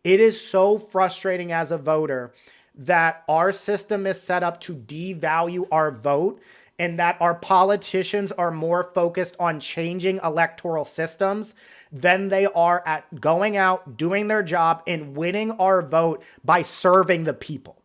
It is so frustrating as a voter that our system is set up to devalue our vote and that our politicians are more focused on changing electoral systems than they are at going out, doing their job, and winning our vote by serving the people.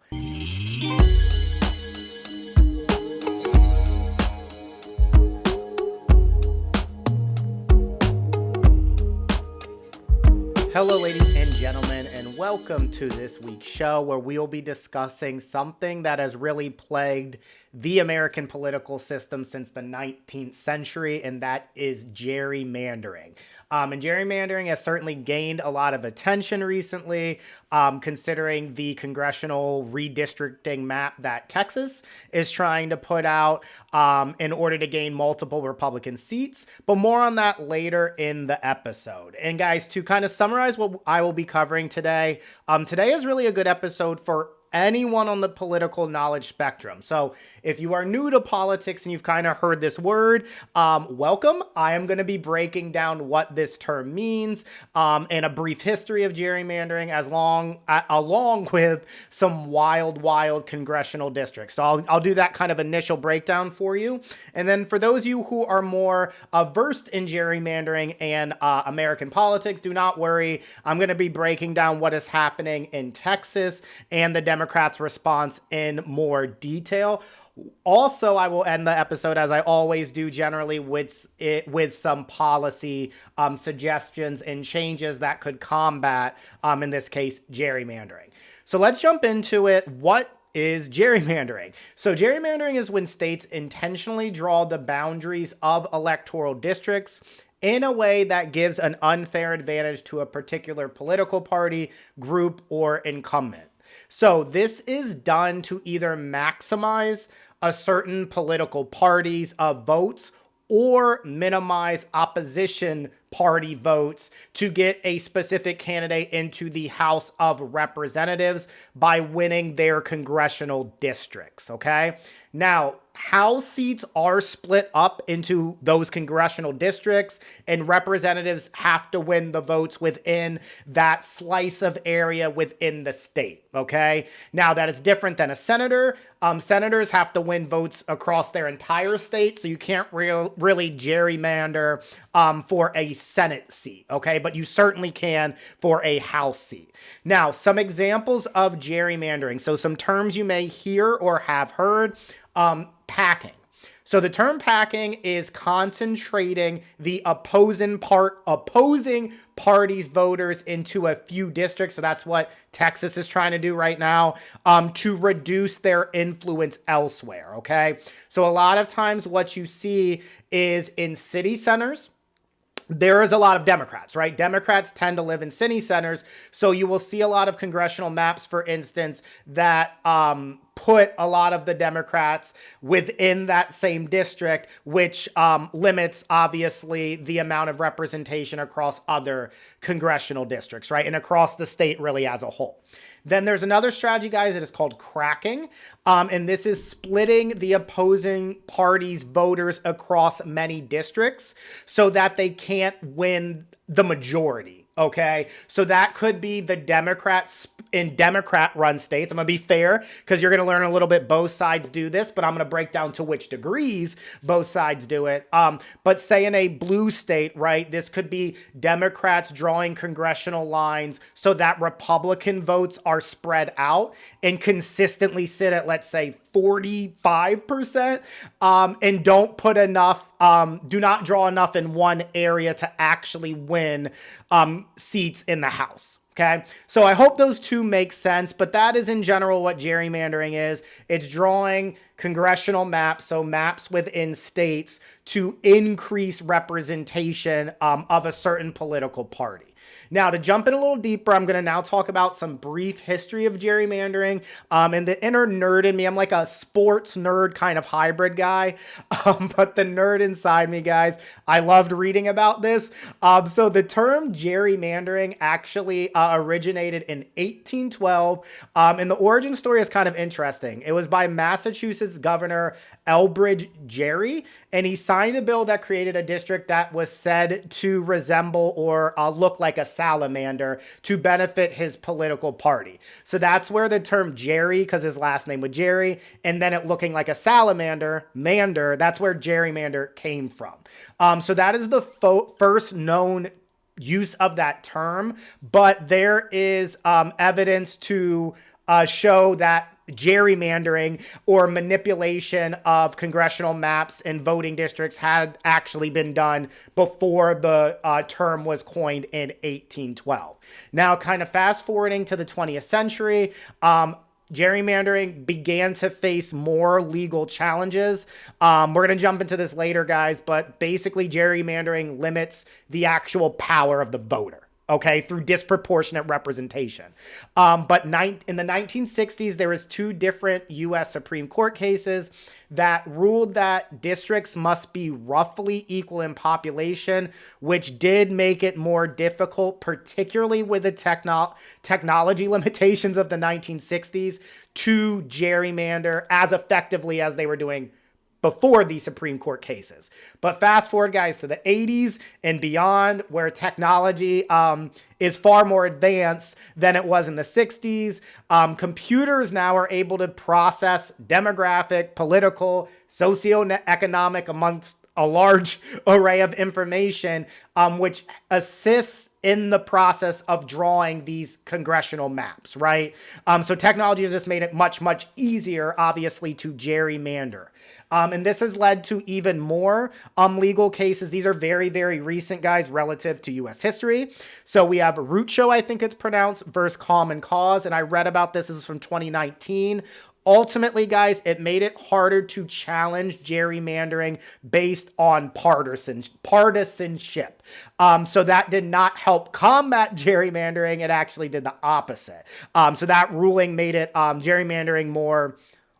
Hello, ladies and gentlemen, and welcome to this week's show where we will be discussing something that has really plagued the American political system since the 19th century, and that is gerrymandering. And gerrymandering has certainly gained a lot of attention recently, considering the congressional redistricting map that Texas is trying to put out in order to gain multiple Republican seats. But more on that later in the episode. And guys, to kind of summarize what I will be covering today, today is really a good episode for anyone on the political knowledge spectrum. So if you are new to politics and you've kind of heard this word, welcome. I am going to be breaking down what this term means and a brief history of gerrymandering along with some wild congressional districts. So I'll do that kind of initial breakdown for you. And then for those of you who are more versed in gerrymandering and American politics, do not worry. I'm going to be breaking down what is happening in Texas and the Democrats' response in more detail. Also, I will end the episode, as I always do generally, with some policy suggestions and changes that could combat, in this case, gerrymandering. So let's jump into it. What is gerrymandering? So gerrymandering is when states intentionally draw the boundaries of electoral districts in a way that gives an unfair advantage to a particular political party, group, or incumbent. So this is done to either maximize a certain political party's votes or minimize opposition party votes to get a specific candidate into the House of Representatives by winning their congressional districts, okay? Now, House seats are split up into those congressional districts, and representatives have to win the votes within that slice of area within the state, okay? Now, that is different than a senator. Senators have to win votes across their entire state, so you can't really gerrymander for a Senate seat, okay? But you certainly can for a House seat. Now, some examples of gerrymandering. So some terms you may hear or have heard. Packing. So the term packing is concentrating the opposing party's voters into a few districts. So that's what Texas is trying to do right now, to reduce their influence elsewhere. Okay. So a lot of times what you see is in city centers, there is a lot of Democrats, right? Democrats tend to live in city centers. So you will see a lot of congressional maps, for instance, that put a lot of the Democrats within that same district, which limits, obviously, the amount of representation across other congressional districts, right? And across the state really as a whole. Then there's another strategy, guys, that is called cracking. And this is splitting the opposing party's voters across many districts so that they can't win the majority. Okay, so that could be the Democrats in Democrat-run states. I'm going to be fair because you're going to learn a little bit both sides do this, but I'm going to break down to which degrees both sides do it. But say in a blue state, right, this could be Democrats drawing congressional lines so that Republican votes are spread out and consistently sit at, let's say, 45%, and don't put enough, do not draw enough in one area to actually win seats in the House. Okay, so I hope those two make sense, but that is in general what gerrymandering is. It's drawing congressional maps, so maps within states, to increase representation of a certain political party. Now, to jump in a little deeper, I'm going to now talk about some brief history of gerrymandering. And the inner nerd in me, I'm like a sports nerd kind of hybrid guy. But the nerd inside me, guys, I loved reading about this. So the term gerrymandering actually originated in 1812. And the origin story is kind of interesting. It was by Massachusetts Governor Elbridge Gerry, and he signed signed a bill that created a district that was said to resemble or look like a salamander to benefit his political party. So that's where the term Jerry, because his last name was Jerry, and then it looking like a salamander, that's where gerrymander came from. So that is the first known use of that term, but there is evidence to show that gerrymandering or manipulation of congressional maps and voting districts had actually been done before the term was coined in 1812. Now, kind of fast forwarding to the 20th century, gerrymandering began to face more legal challenges. We're going to jump into this later, guys, but basically gerrymandering limits the actual power of the voter. Okay, through disproportionate representation. But in the 1960s, there was 2 different U.S. Supreme Court cases that ruled that districts must be roughly equal in population, which did make it more difficult, particularly with the technology limitations of the 1960s, to gerrymander as effectively as they were doing before the Supreme Court cases. But fast forward, guys, to the 80s and beyond, where technology is far more advanced than it was in the 60s. Computers now are able to process demographic, political, socioeconomic, amongst a large array of information, which assists in the process of drawing these congressional maps, right? So technology has just made it much, much easier, obviously, to gerrymander. And this has led to even more legal cases. These are very, very recent, guys, relative to U.S. history. So we have Rucho, I think it's pronounced, versus Common Cause. And I read about this. This is from 2019. Ultimately, guys, it made it harder to challenge gerrymandering based on partisanship. So that did not help combat gerrymandering. It actually did the opposite. So that ruling made it gerrymandering more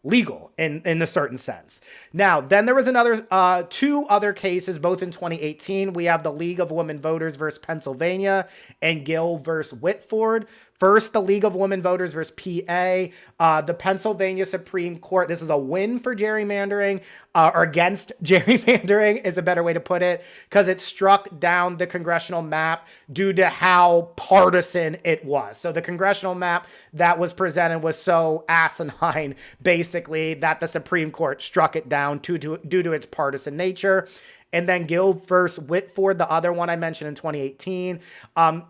legal in a certain sense. Now, then there was another 2 other cases, both in 2018. We have the League of Women Voters versus Pennsylvania and Gill versus Whitford. First, the League of Women Voters versus PA. The Pennsylvania Supreme Court, this is a win for gerrymandering, or against gerrymandering is a better way to put it, because it struck down the congressional map due to how partisan it was. So the congressional map that was presented was so asinine, basically, that the Supreme Court struck it down due to its partisan nature. And then Gill versus Whitford, the other one I mentioned in 2018,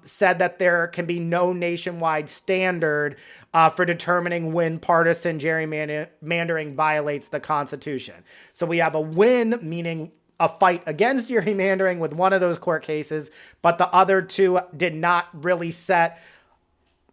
said that there can be no nationwide standard for determining when partisan gerrymandering violates the Constitution. So we have a win, meaning a fight against gerrymandering with one of those court cases, but the other 2 did not really set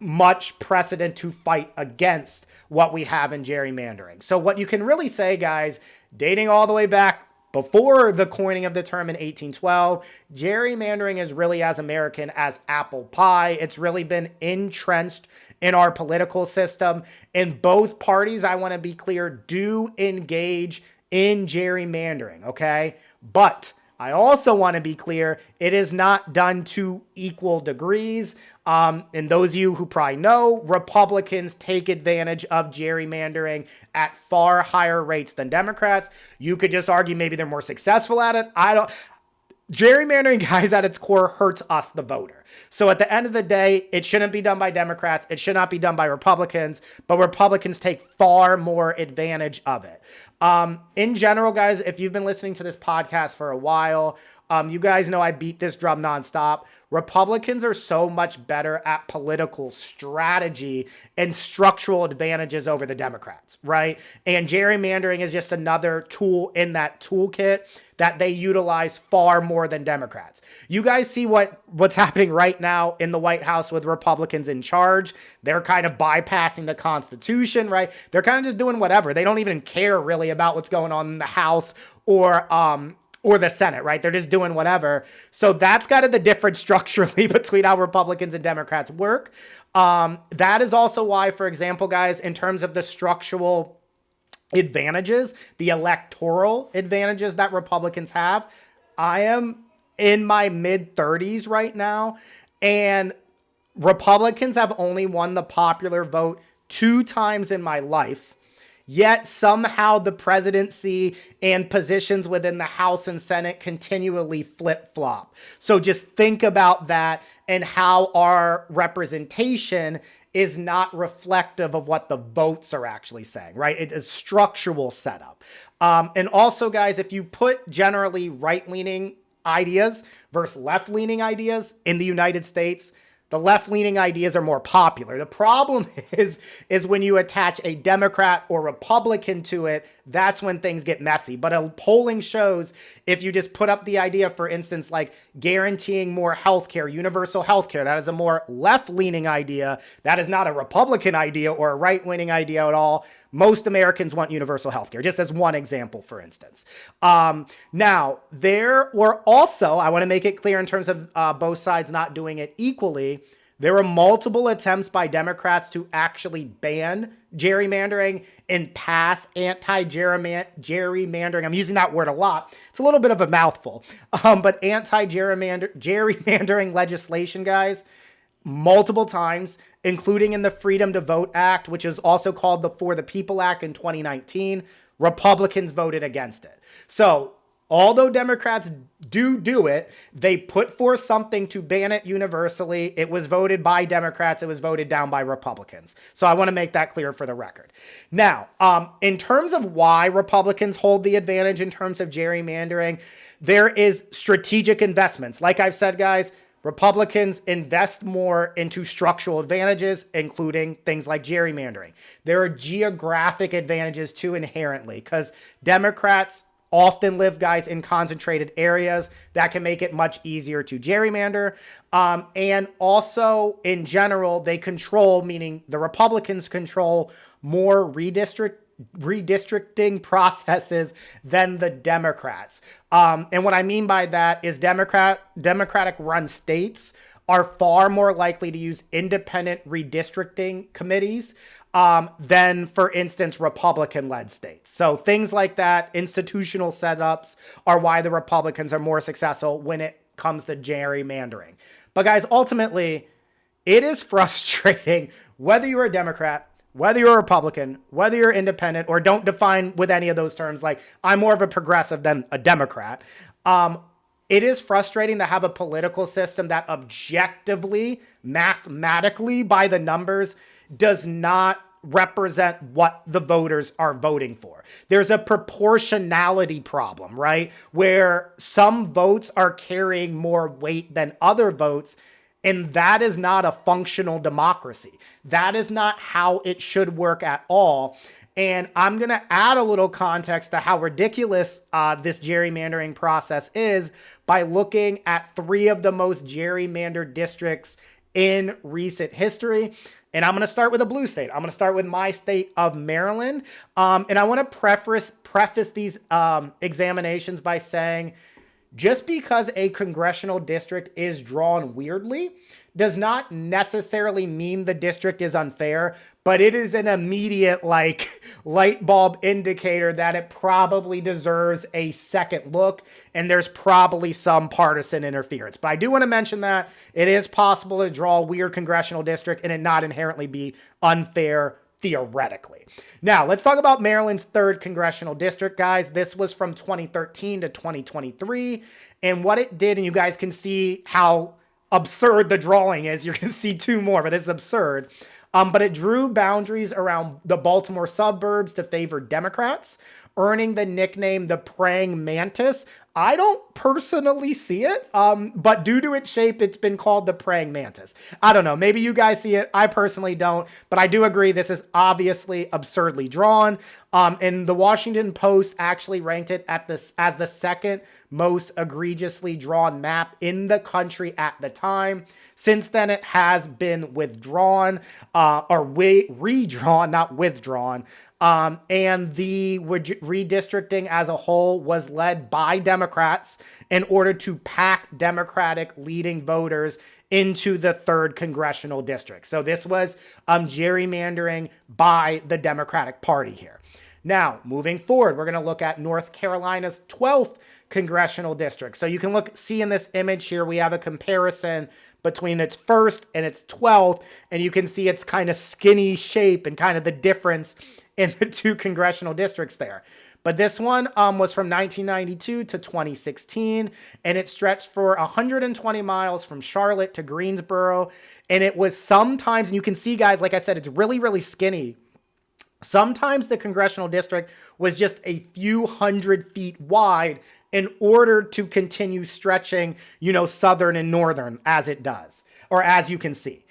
much precedent to fight against what we have in gerrymandering. So what you can really say, guys, dating all the way back before the coining of the term in 1812, gerrymandering is really as American as apple pie. It's really been entrenched in our political system. And both parties, I want to be clear, do engage in gerrymandering, okay? But I also want to be clear, it is not done to equal degrees. And those of you who probably know, Republicans take advantage of gerrymandering at far higher rates than Democrats. You could just argue maybe they're more successful at it. Gerrymandering, guys, at its core hurts us, the voter. So at the end of the day, it shouldn't be done by Democrats. It should not be done by Republicans, but Republicans take far more advantage of it. In general, guys, if you've been listening to this podcast for a while, you guys know I beat this drum nonstop. Republicans are so much better at political strategy and structural advantages over the Democrats, right? And gerrymandering is just another tool in that toolkit that they utilize far more than Democrats. You guys see what's happening right now in the White House with Republicans in charge. They're kind of bypassing the Constitution, right? They're kind of just doing whatever. They don't even care really about what's going on in the House or the Senate, right? They're just doing whatever. So that's kind of the difference structurally between how Republicans and Democrats work. That is also why, for example, guys, in terms of the structural advantages, the electoral advantages that Republicans have, I am in my mid-30s right now, and Republicans have only won the popular vote 2 times in my life. Yet somehow the presidency and positions within the House and Senate continually flip-flop. So just think about that and how our representation is not reflective of what the votes are actually saying, right? It is structural setup. And also, guys, if you put generally right-leaning ideas versus left-leaning ideas in the United States, the left-leaning ideas are more popular. The problem is when you attach a Democrat or Republican to it, that's when things get messy. But polling shows if you just put up the idea, for instance, like guaranteeing more healthcare, universal healthcare, that is a more left-leaning idea. That is not a Republican idea or a right-leaning idea at all. Most Americans want universal healthcare, just as one example, for instance. Now, there were also, I want to make it clear in terms of both sides not doing it equally, there were multiple attempts by Democrats to actually ban gerrymandering and pass anti-gerrymandering. I'm using that word a lot. It's a little bit of a mouthful. But anti-gerrymandering legislation, guys, multiple times, including in the Freedom to Vote Act, which is also called the For the People Act in 2019, Republicans voted against it. So although Democrats do it, they put forth something to ban it universally. It was voted by Democrats. It was voted down by Republicans. So I want to make that clear for the record. Now, in terms of why Republicans hold the advantage in terms of gerrymandering, there is strategic investments. Like I've said, guys, Republicans invest more into structural advantages, including things like gerrymandering. There are geographic advantages too inherently, because Democrats often live, guys, in concentrated areas that can make it much easier to gerrymander. And also, in general, they control, meaning the Republicans control more redistricting processes than the Democrats. And what I mean by that is Democratic run states are far more likely to use independent redistricting committees than, for instance, Republican-led states. So things like that, institutional setups, are why the Republicans are more successful when it comes to gerrymandering. But guys, ultimately, it is frustrating whether you're a Democrat, whether you're a Republican, whether you're independent, or don't define with any of those terms, like I'm more of a progressive than a Democrat. It is frustrating to have a political system that objectively, mathematically, by the numbers, does not represent what the voters are voting for. There's a proportionality problem, right? Where some votes are carrying more weight than other votes. And that is not a functional democracy. That is not how it should work at all. And I'm going to add a little context to how ridiculous this gerrymandering process is by looking at 3 of the most gerrymandered districts in recent history. And I'm going to start with a blue state. I'm going to start with my state of Maryland. And I want to preface these examinations by saying, just because a congressional district is drawn weirdly does not necessarily mean the district is unfair, but it is an immediate light bulb indicator that it probably deserves a second look, and there's probably some partisan interference. But I do want to mention that it is possible to draw a weird congressional district and it not inherently be unfair theoretically. Now, let's talk about Maryland's 3rd congressional district, guys. This was from 2013 to 2023. And what it did, and you guys can see how absurd the drawing is. You're going to see 2 more, but this is absurd. But it drew boundaries around the Baltimore suburbs to favor Democrats, earning the nickname the Praying Mantis. I don't personally see it, but due to its shape, it's been called the Praying Mantis. I don't know. Maybe you guys see it. I personally don't, but I do agree this is obviously absurdly drawn. And the Washington Post actually ranked it as the 2nd most egregiously drawn map in the country at the time. Since then, it has been withdrawn, or redrawn, not withdrawn. And the redistricting as a whole was led by Democrats in order to pack Democratic leading voters into the 3rd congressional district. So this was gerrymandering by the Democratic Party here. Now, moving forward, we're going to look at North Carolina's 12th congressional district. So you can see in this image here, we have a comparison between its 1st and its 12th, and you can see its kind of skinny shape and kind of the difference in the 2 congressional districts there. But this one was from 1992 to 2016, and it stretched for 120 miles from Charlotte to Greensboro. And it was sometimes, and you can see, guys, like I said, it's really, really skinny. Sometimes the congressional district was just a few hundred feet wide in order to continue stretching, southern and northern as it does, or as you can see.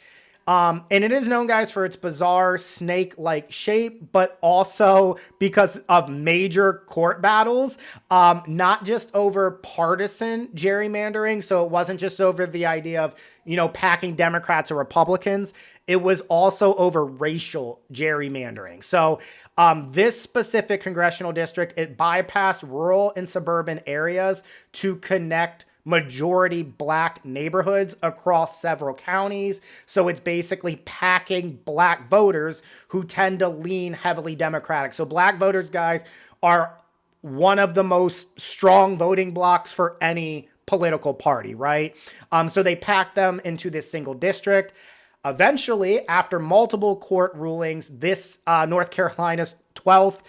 And it is known, guys, for its bizarre snake-like shape, but also because of major court battles, not just over partisan gerrymandering. So it wasn't just over the idea of, packing Democrats or Republicans. It was also over racial gerrymandering. So this specific congressional district, it bypassed rural and suburban areas to connect majority black neighborhoods across several counties. So it's basically packing black voters who tend to lean heavily Democratic. So black voters, guys, are one of the most strong voting blocks for any political party, right? So they packed them into this single district. Eventually, after multiple court rulings, this North Carolina's 12th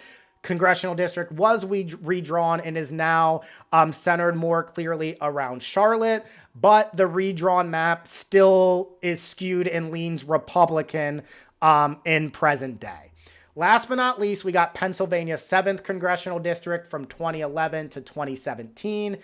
congressional district was redrawn and is now centered more clearly around Charlotte, but the redrawn map still is skewed and leans Republican in present day. Last but not least, we got Pennsylvania's 7th congressional district from 2011 to 2017.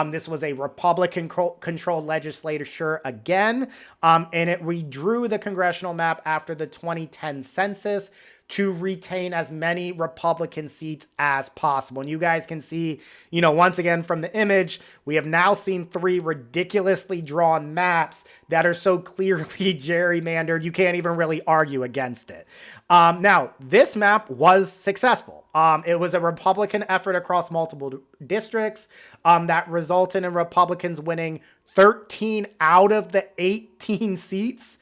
This was a Republican-controlled legislature again, and it redrew the congressional map after the 2010 census to retain as many Republican seats as possible. And you guys can see, once again from the image, we have now seen 3 ridiculously drawn maps that are so clearly gerrymandered, you can't even really argue against it. Now, this map was successful. It was a Republican effort across multiple districts that resulted in Republicans winning 13 out of the 18 seats,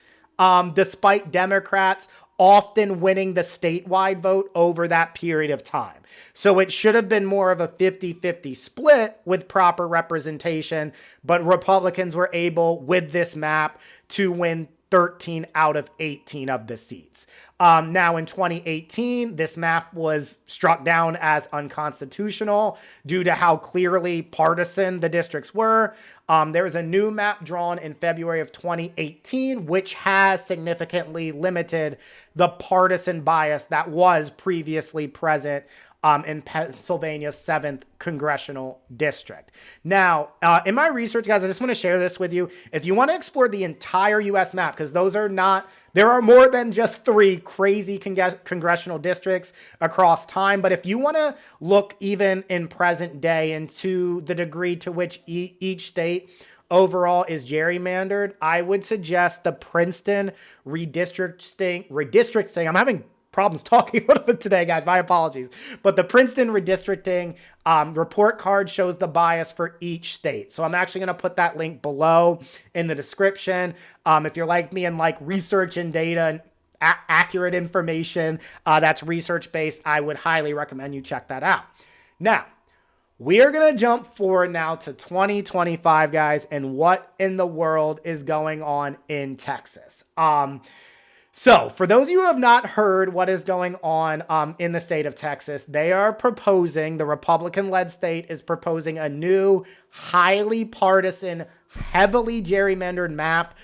despite Democrats often winning the statewide vote over that period of time. So it should have been more of a 50-50 split with proper representation, but Republicans were able, with this map, to win 13 out of 18 of the seats. Now in 2018, this map was struck down as unconstitutional due to how clearly partisan the districts were. There was a new map drawn in February of 2018, which has significantly limited the partisan bias that was previously present in Pennsylvania's 7th congressional district. Now, in my research, guys, I just want to share this with you. If you want to explore the entire U.S. map, because there are more than just 3 crazy congressional districts across time. But if you want to look even in present day into the degree to which each state overall is gerrymandered, I would suggest the Princeton redistricting. I'm having problems talking a little bit today, guys. My apologies. But the Princeton redistricting report card shows the bias for each state. So I'm actually going to put that link below in the description. If you're like me and like research and data and accurate information that's research-based, I would highly recommend you check that out. Now, we are going to jump forward now to 2025, guys, and what in the world is going on in Texas. So for those of you who have not heard what is going on in the state of Texas, the Republican-led state is proposing a new, highly partisan, heavily gerrymandered map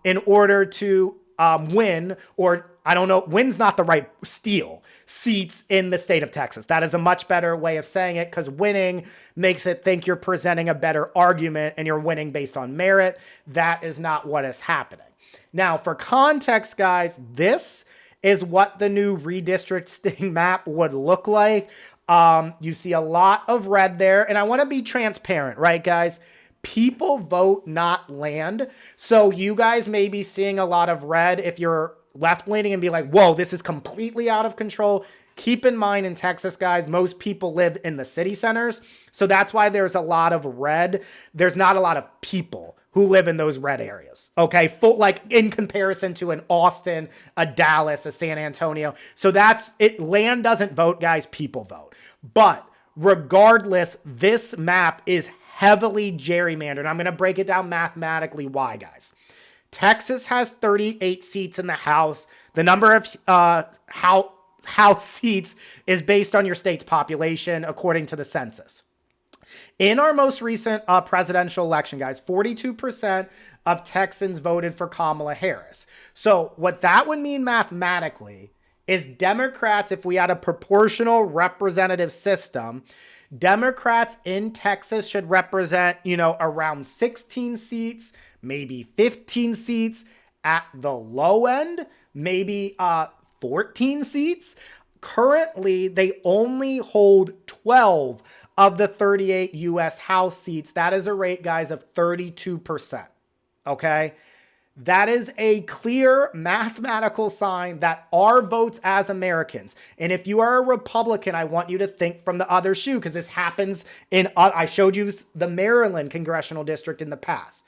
in order to win, or I don't know, win's not the right, steal seats in the state of Texas. That is a much better way of saying it, because winning makes it think you're presenting a better argument and you're winning based on merit. That is not what is happening. Now, for context, guys, this is what the new redistricting map would look like. You see a lot of red there, and I want to be transparent, right, guys? People vote, not land. So you guys may be seeing a lot of red if you're left-leaning and be like, whoa, this is completely out of control. Keep in mind, in Texas, guys, most people live in the city centers. So that's why there's a lot of red. There's not a lot of people who live in those red areas, okay? Like in comparison to an Austin, a Dallas, a San Antonio. So that's it. Land doesn't vote, guys, people vote. But regardless, this map is heavily gerrymandered. I'm going to break it down mathematically why, guys. Texas has 38 seats in the House. The number of House seats is based on your state's population, according to the census. In our most recent presidential election, guys, 42% of Texans voted for Kamala Harris. So what that would mean mathematically is Democrats, if we had a proportional representative system, Democrats in Texas should represent, around 16 seats, maybe 15 seats. At the low end, maybe 14 seats. Currently, they only hold 12 of the 38 U.S. House seats. That is a rate, guys, of 32%. Okay? That is a clear mathematical sign that our votes as Americans, and if you are a Republican, I want you to think from the other shoe, because this happens I showed you the Maryland congressional district in the past.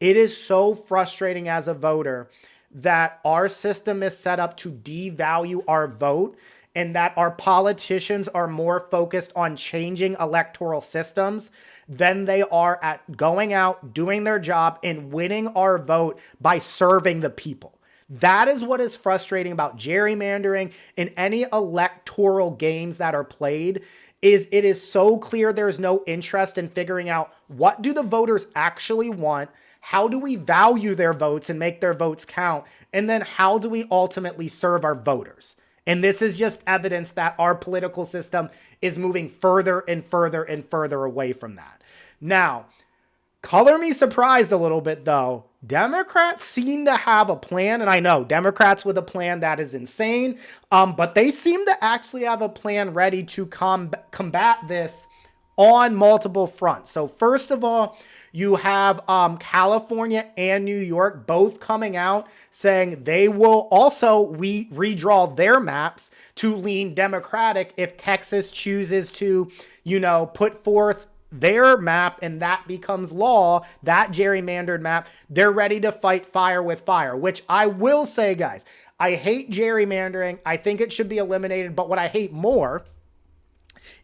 It is so frustrating as a voter that our system is set up to devalue our vote, and that our politicians are more focused on changing electoral systems than they are at going out, doing their job, and winning our vote by serving the people. That is what is frustrating about gerrymandering and any electoral games that are played. It is so clear there's no interest in figuring out what do the voters actually want, how do we value their votes and make their votes count, and then how do we ultimately serve our voters? And this is just evidence that our political system is moving further and further and further away from that. Now, color me surprised a little bit, though. Democrats seem to have a plan, and I know Democrats with a plan that is insane, but they seem to actually have a plan ready to combat this on multiple fronts. So first of all, you have California and New York both coming out saying they will also redraw their maps to lean Democratic if Texas chooses to, put forth their map and that becomes law, that gerrymandered map. They're ready to fight fire with fire, which I will say, guys, I hate gerrymandering. I think it should be eliminated. But what I hate more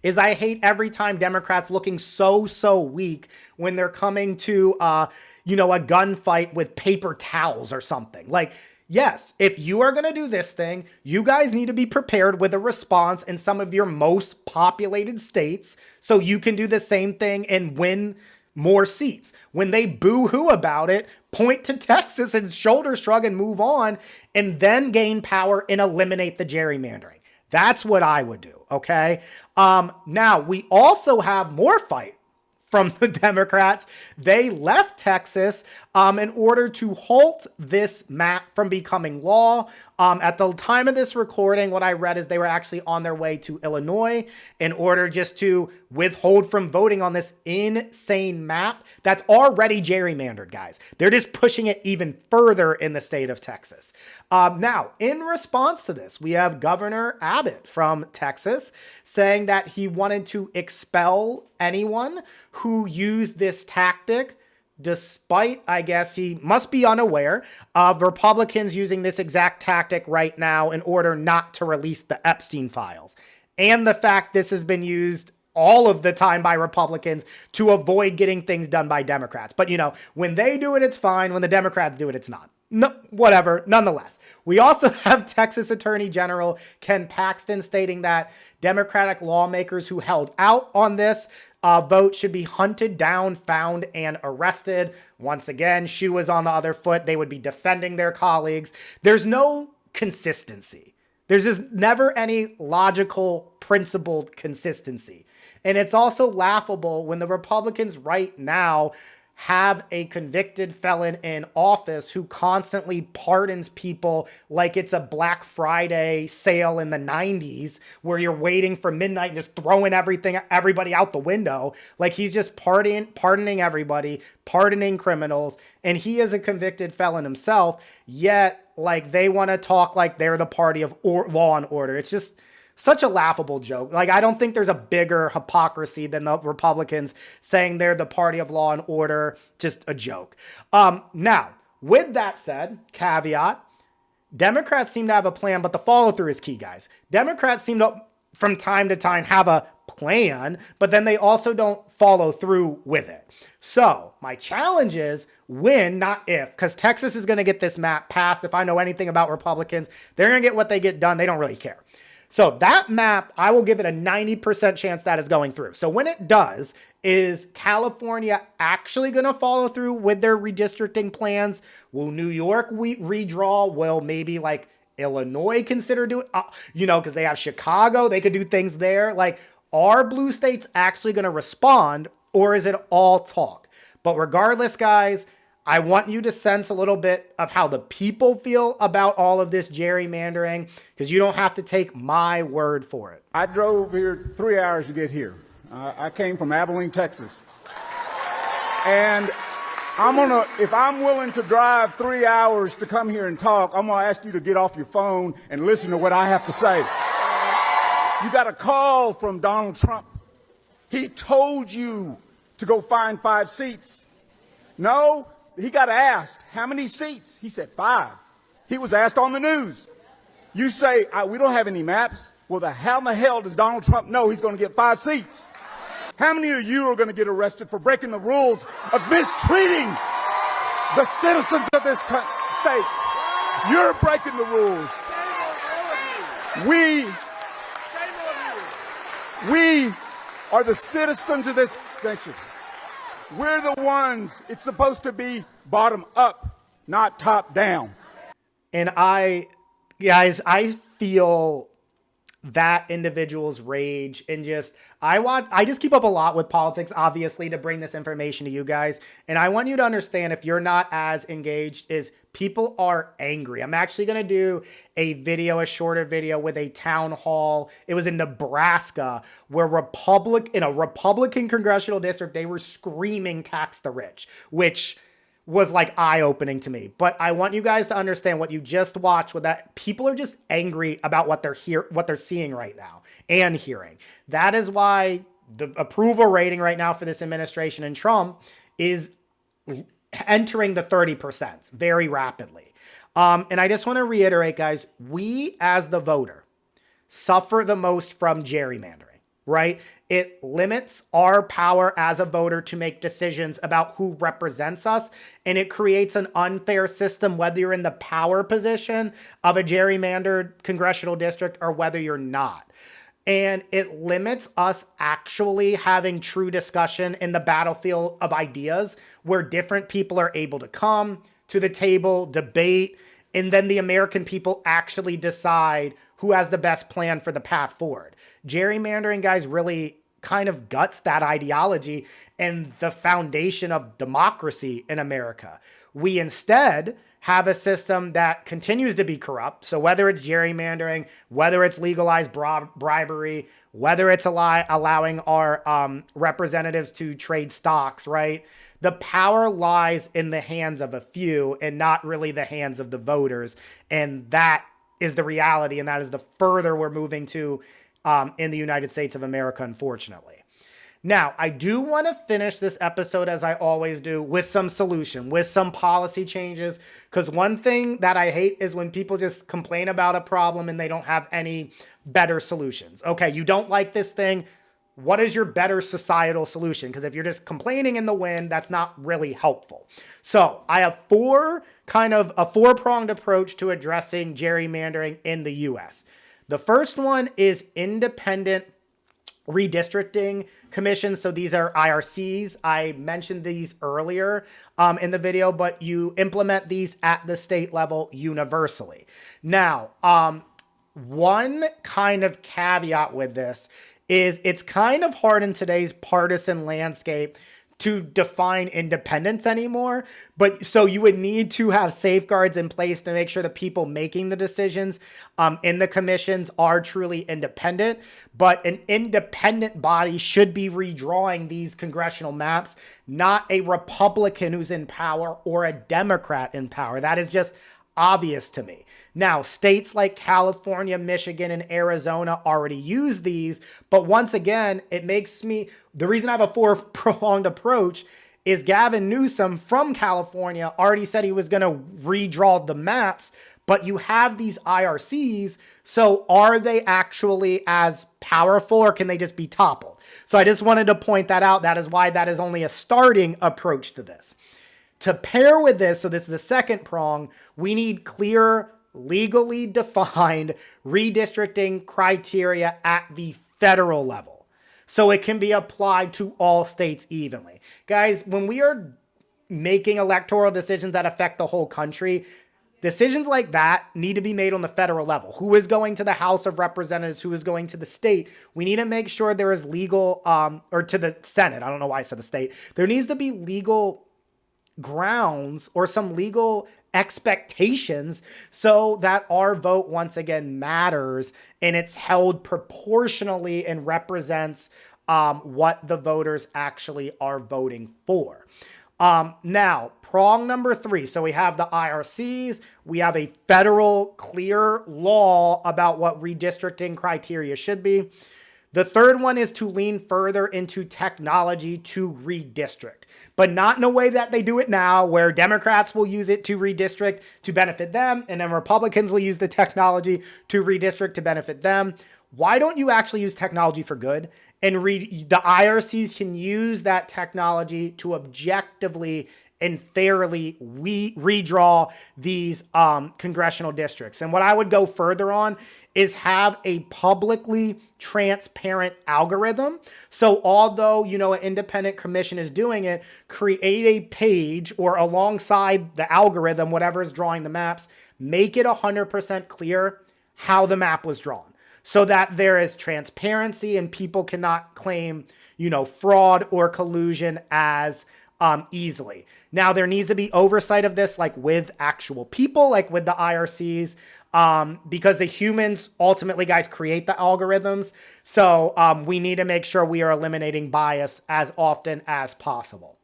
is I hate every time Democrats looking so weak when they're coming to, a gunfight with paper towels or something. Like, yes, if you are going to do this thing, you guys need to be prepared with a response in some of your most populated states so you can do the same thing and win more seats. When they boo-hoo about it, point to Texas and shoulder shrug and move on, and then gain power and eliminate the gerrymandering. That's what I would do, okay? Now, we also have more fight from the Democrats. They left Texas in order to halt this map from becoming law. At the time of this recording, what I read is they were actually on their way to Illinois in order just to withhold from voting on this insane map that's already gerrymandered, guys. They're just pushing it even further in the state of Texas. Now, in response to this, we have Governor Abbott from Texas saying that he wanted to expel anyone who used this tactic, despite, I guess, he must be unaware of Republicans using this exact tactic right now in order not to release the Epstein files. And the fact this has been used all of the time by Republicans to avoid getting things done by Democrats. But, when they do it, it's fine. When the Democrats do it, it's not. No, whatever. Nonetheless, we also have Texas Attorney General Ken Paxton stating that Democratic lawmakers who held out on this vote should be hunted down, found, and arrested. Once again, shoe was on the other foot. They would be defending their colleagues. There's no consistency. There's just never any logical, principled consistency. And it's also laughable when the Republicans right now have a convicted felon in office who constantly pardons people like it's a Black Friday sale in the 90s where you're waiting for midnight and just throwing everybody out the window. Like he's just pardoning everybody, pardoning criminals, and he is a convicted felon himself, yet like they want to talk like they're the party of law and order. It's just such a laughable joke. Like, I don't think there's a bigger hypocrisy than the Republicans saying they're the party of law and order. Just a joke. Now, with that said, caveat, Democrats seem to have a plan, but the follow through is key, guys. Democrats seem to from time to time have a plan, but then they also don't follow through with it. So my challenge is when, not if, because Texas is going to get this map passed. If I know anything about Republicans, they're going to get what they get done. They don't really care. So that map, I will give it a 90% chance that is going through. So when it does, is California actually going to follow through with their redistricting plans? Will New York redraw? Will maybe like Illinois consider doing, because they have Chicago, they could do things there. Like, are blue states actually going to respond, or is it all talk? But regardless, guys, I want you to sense a little bit of how the people feel about all of this gerrymandering, because you don't have to take my word for it. I drove here 3 hours to get here. I came from Abilene, Texas. And if I'm willing to drive 3 hours to come here and talk, I'm going to ask you to get off your phone and listen to what I have to say. You got a call from Donald Trump. He told you to go find 5 seats. No, he got asked, how many seats? He said 5. He was asked on the news. You say, we don't have any maps. Well, how in the hell does Donald Trump know he's going to get 5 seats? How many of you are going to get arrested for breaking the rules of mistreating the citizens of this state? You're breaking the rules. We are the citizens of this nation. We're the ones. It's supposed to be bottom up, not top down. And I feel that individual's rage, and I just keep up a lot with politics, obviously, to bring this information to you guys. And I want you to understand, if you're not as engaged, is people are angry. I'm actually going to do a shorter video with a town hall. It was in Nebraska, where in a Republican congressional district, they were screaming tax the rich, which was like eye-opening to me. But I want you guys to understand what you just watched, with that people are just angry about what they're seeing right now and hearing. That is why the approval rating right now for this administration and Trump is entering the 30% very rapidly. And I just want to reiterate, guys, we as the voter suffer the most from gerrymandering, right? It limits our power as a voter to make decisions about who represents us, and it creates an unfair system, whether you're in the power position of a gerrymandered congressional district or whether you're not. And it limits us actually having true discussion in the battlefield of ideas, where different people are able to come to the table, debate, and then the American people actually decide who has the best plan for the path forward. Gerrymandering, guys, really kind of guts that ideology and the foundation of democracy in America. We instead have a system that continues to be corrupt. So whether it's gerrymandering, whether it's legalized bribery, whether it's allowing our representatives to trade stocks, right? The power lies in the hands of a few and not really the hands of the voters. And that is the reality. And that is the further we're moving to in the United States of America, unfortunately. Now, I do want to finish this episode, as I always do, with some solution, with some policy changes, because one thing that I hate is when people just complain about a problem and they don't have any better solutions. Okay, you don't like this thing. What is your better societal solution? Because if you're just complaining in the wind, that's not really helpful. So I have a four-pronged approach to addressing gerrymandering in the U.S. The first one is independent redistricting commissions. So these are IRCs. I mentioned these earlier in the video, but you implement these at the state level universally. Now, one kind of caveat with this is it's kind of hard in today's partisan landscape to define independence anymore. But so you would need to have safeguards in place to make sure the people making the decisions in the commissions are truly independent. But an independent body should be redrawing these congressional maps, not a Republican who's in power or a Democrat in power. That is just obvious to me. Now, states like California, Michigan, and Arizona already use these, but once again, the reason I have a four-pronged approach is Gavin Newsom from California already said he was going to redraw the maps, but you have these IRCs. So are they actually as powerful, or can they just be toppled? So I just wanted to point that out. That is why that is only a starting approach to this. To pair with this, so this is the second prong, we need clear, legally defined redistricting criteria at the federal level, so it can be applied to all states evenly. Guys, when we are making electoral decisions that affect the whole country, decisions like that need to be made on the federal level. Who is going to the House of Representatives? Who is going to the state? We need to make sure there is legal, or to the Senate. I don't know why I said the state. There needs to be legal grounds or some legal expectations so that our vote once again matters and it's held proportionally and represents what the voters actually are voting for. Now, prong number 3. So we have the IRCs. We have a federal clear law about what redistricting criteria should be. The third one is to lean further into technology to redistrict, but not in a way that they do it now, where Democrats will use it to redistrict to benefit them, and then Republicans will use the technology to redistrict to benefit them. Why don't you actually use technology for good? And the IRCs can use that technology to objectively and fairly redraw these congressional districts. And what I would go further on is have a publicly transparent algorithm. So although, an independent commission is doing it, create a page or alongside the algorithm, whatever is drawing the maps, make it 100% clear how the map was drawn, so that there is transparency and people cannot claim, fraud or collusion as easily. Now, there needs to be oversight of this, like with actual people, like with the IRCs, because the humans ultimately, guys, create the algorithms. So we need to make sure we are eliminating bias as often as possible.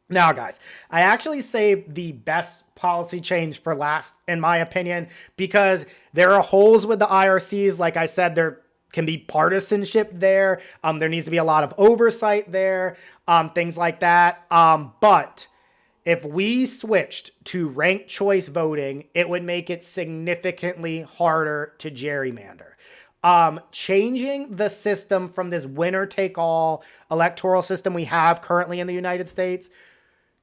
Now, guys, I actually saved the best policy change for last, in my opinion, because there are holes with the IRCs. Like I said, there can be partisanship there. There needs to be a lot of oversight there, things like that. But if we switched to ranked choice voting, it would make it significantly harder to gerrymander. Changing the system from this winner-take-all electoral system we have currently in the United States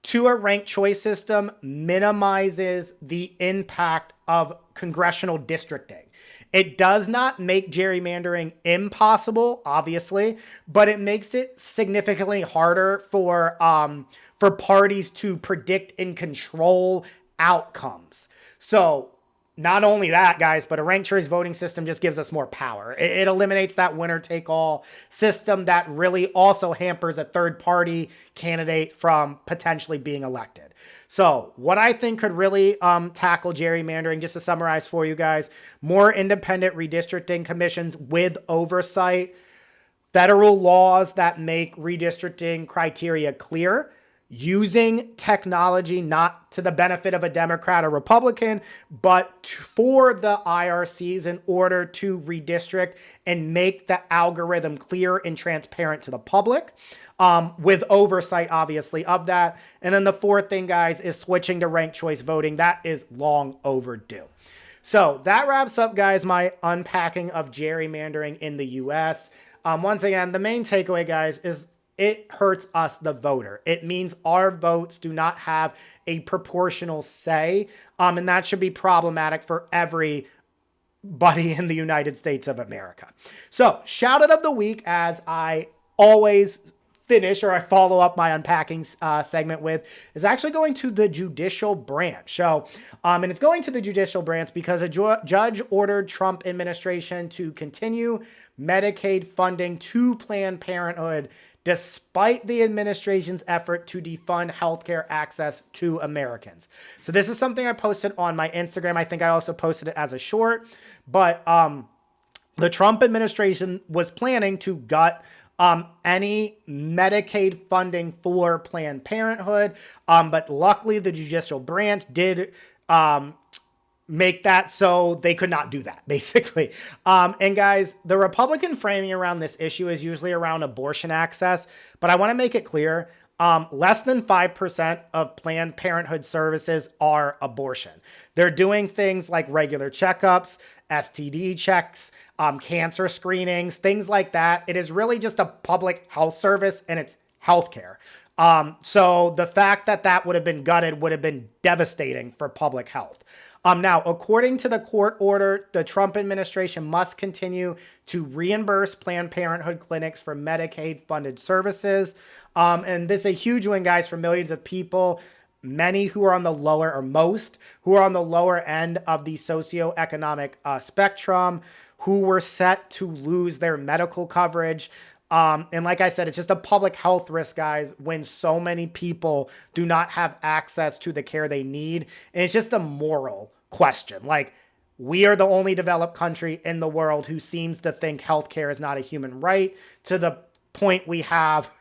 to a ranked choice system minimizes the impact of congressional districting. It does not make gerrymandering impossible, obviously, but it makes it significantly harder for parties to predict and control outcomes. So not only that, guys, but a ranked choice voting system just gives us more power. It eliminates that winner-take-all system that really also hampers a third-party candidate from potentially being elected. So what I think could really tackle gerrymandering, just to summarize for you guys, more independent redistricting commissions with oversight, federal laws that make redistricting criteria clear, using technology not to the benefit of a Democrat or Republican, but for the IRCs in order to redistrict and make the algorithm clear and transparent to the public, with oversight, obviously, of that. And then the fourth thing, guys, is switching to ranked choice voting. That is long overdue. So that wraps up, guys, my unpacking of gerrymandering in the U.S. Once again, the main takeaway, guys, is it hurts us, the voter. It means our votes do not have a proportional say, and that should be problematic for everybody in the United States of America. So, shout out of the week, as I always finish, or I follow up my unpacking segment with, is actually going to the judicial branch. So, and it's going to the judicial branch because a judge ordered Trump administration to continue Medicaid funding to Planned Parenthood despite the administration's effort to defund healthcare access to Americans. So this is something I posted on my Instagram. I think I also posted it as a short, but the Trump administration was planning to gut any Medicaid funding for Planned Parenthood. But luckily the judicial branch did make that so they could not do that, basically. And guys, the Republican framing around this issue is usually around abortion access, but I want to make it clear, less than 5% of Planned Parenthood services are abortion. They're doing things like regular checkups, STD checks, cancer screenings, things like that. It is really just a public health service, and it's healthcare. So the fact that that would have been gutted would have been devastating for public health. Now, according to the court order, the Trump administration must continue to reimburse Planned Parenthood clinics for Medicaid-funded services. And this is a huge win, guys, for millions of people, many who are on the lower, or most who are on the lower end of the socioeconomic spectrum, who were set to lose their medical coverage. And like I said, it's just a public health risk, guys, when so many people do not have access to the care they need. And it's just a moral question. Like, we are the only developed country in the world who seems to think healthcare is not a human right, to the point we have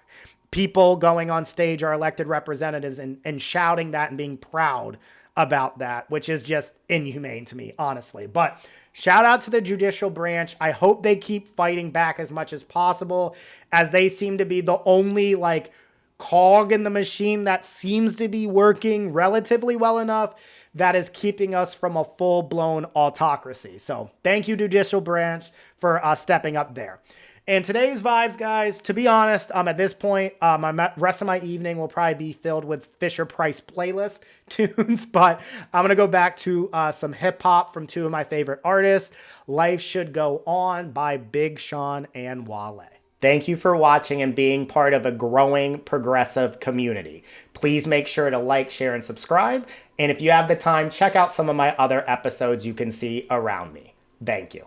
people going on stage, our elected representatives, and shouting that and being proud about that, which is just inhumane to me, honestly. But shout out to the judicial branch. I hope they keep fighting back as much as possible, as they seem to be the only cog in the machine that seems to be working relatively well enough that is keeping us from a full-blown autocracy. So thank you, judicial branch, for stepping up there. And today's vibes, guys, to be honest, at this point, my rest of my evening will probably be filled with Fisher-Price playlist tunes, but I'm going to go back to some hip-hop from two of my favorite artists, Life Should Go On by Big Sean and Wale. Thank you for watching and being part of a growing progressive community. Please make sure to like, share, and subscribe. And if you have the time, check out some of my other episodes you can see around me. Thank you.